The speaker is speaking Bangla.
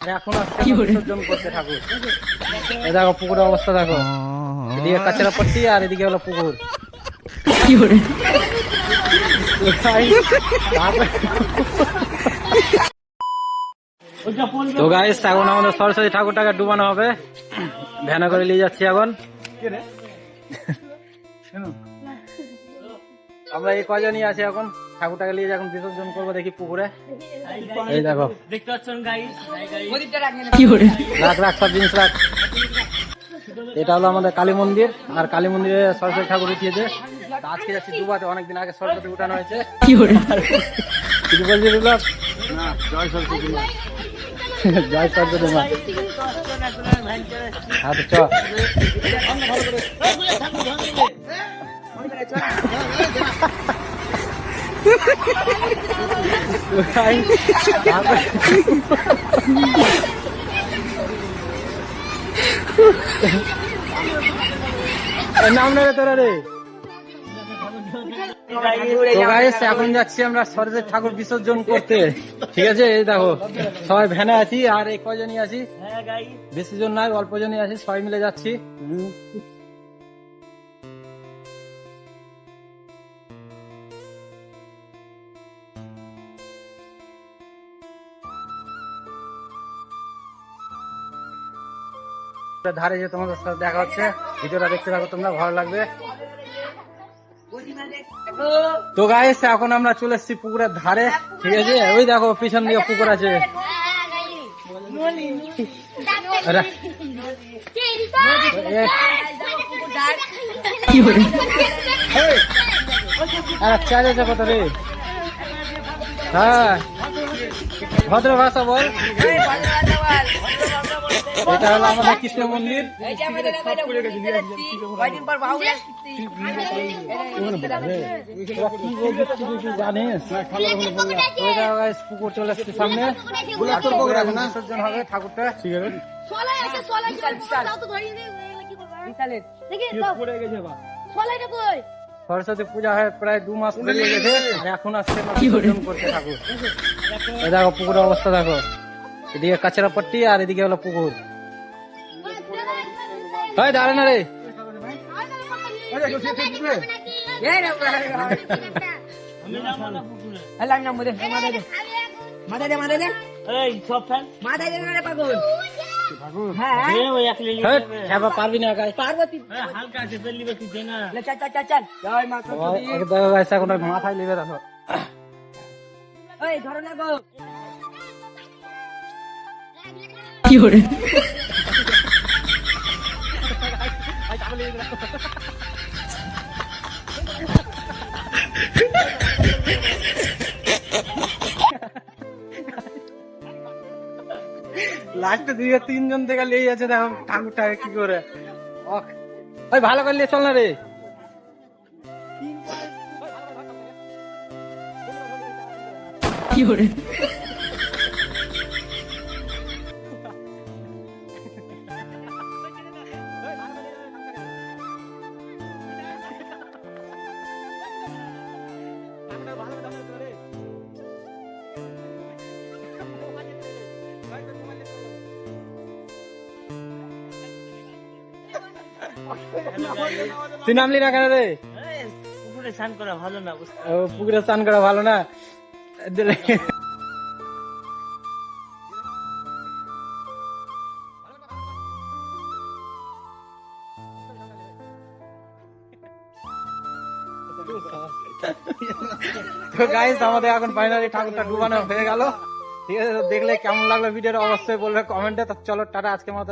এখন আসছে বিসর্জন করতে ঠাকুর। এই দেখো পুকুরের অবস্থা দেখো, এদিকে কাঁচরা পট্টি আর এদিকে হলো পুকুর। তো গাইস এখন আমাদের সরস্বতী ঠাকুরটাকে ডুবানো হবে, ভ্যানে করে নিয়ে যাচ্ছি এখন। আমরা এই কজনই আছি এখন, ঠাকুরটাকে নিয়ে এখন বিসর্জন করবো দেখি পুকুরে। এই দেখো দেখতে পাচ্ছেন গাইস, রাখ রাখ সব জিনিস রাখ। এটা হলো আমাদের কালী মন্দির, আর কালী মন্দিরে সরস্বতী ঠাকুর উঠিয়েছে। আজকে যাচ্ছি ডুবাতে, অনেকদিন আগে সরস্বতী উঠানো হয়েছে। কিছু বলছি বিপ্লব? না, জয় সরস্বতী মা। জয় সরস্বতী মা। হ্যাঁ তো চ। নাম নেবে তোরা রে। তো গাইস এখন যাচ্ছি আমরা সরস্বতী ঠাকুর বিসর্জন করতে, ঠিক আছে? এই দেখো সবাই ভ্যানে আছি, আর এই কজনই আছি, বেশি জন নাই, অল্প জনই আছি, সবাই মিলে যাচ্ছি। ধারে যে তোমাদের সাথে দেখা হচ্ছে, ভিডিওটা দেখতে থাকো তোমরা, ভালো লাগবে। তো গাইস এখন আমরা চলে এসেছি পুকুরের ধারে, ঠিক আছে? ওই দেখো পিছন দিকে পুকুর আছে। চাল আছে কত রে? হ্যাঁ ভদ্র ভাষা বল। এটা হলো আমাদের কৃষ্ণ মন্দির। পুকুর চলে আসছে সামনে, বিসর্জন হবে ঠাকুরটা। সরস্বতী পূজা হয় প্রায় 2 মাস পেরিয়ে গেছে, এখন আসছে বিসর্জন করতে ঠাকুর। এই দেখো পুকুরের অবস্থা দেখো, এদিকে কাঁচরা পট্টি আর এদিকে হলো পুকুর। দাঁড়া না রে, পারবি না এখন মাথায় লেগে দেখো। লাস্টে 2-3 জন থেকে লেগে যাচ্ছে, দেখো ঠাকুরটাকে কি করে। ওই ভালো করে চল না রে। তুই নামলি না কেন রে? পুকুরে স্নান করা ভালো না। পুকুরে স্নান করা ভালো না। তো গাইস আমাদের এখন ফাইনালি ঠাকুরটা ডুবানো হয়ে গেল, ঠিক আছে? দেখলে কেমন লাগলো ভিডিওটা অবশ্যই বলবে কমেন্টে। তো চলো টাটা, আজকে মতো।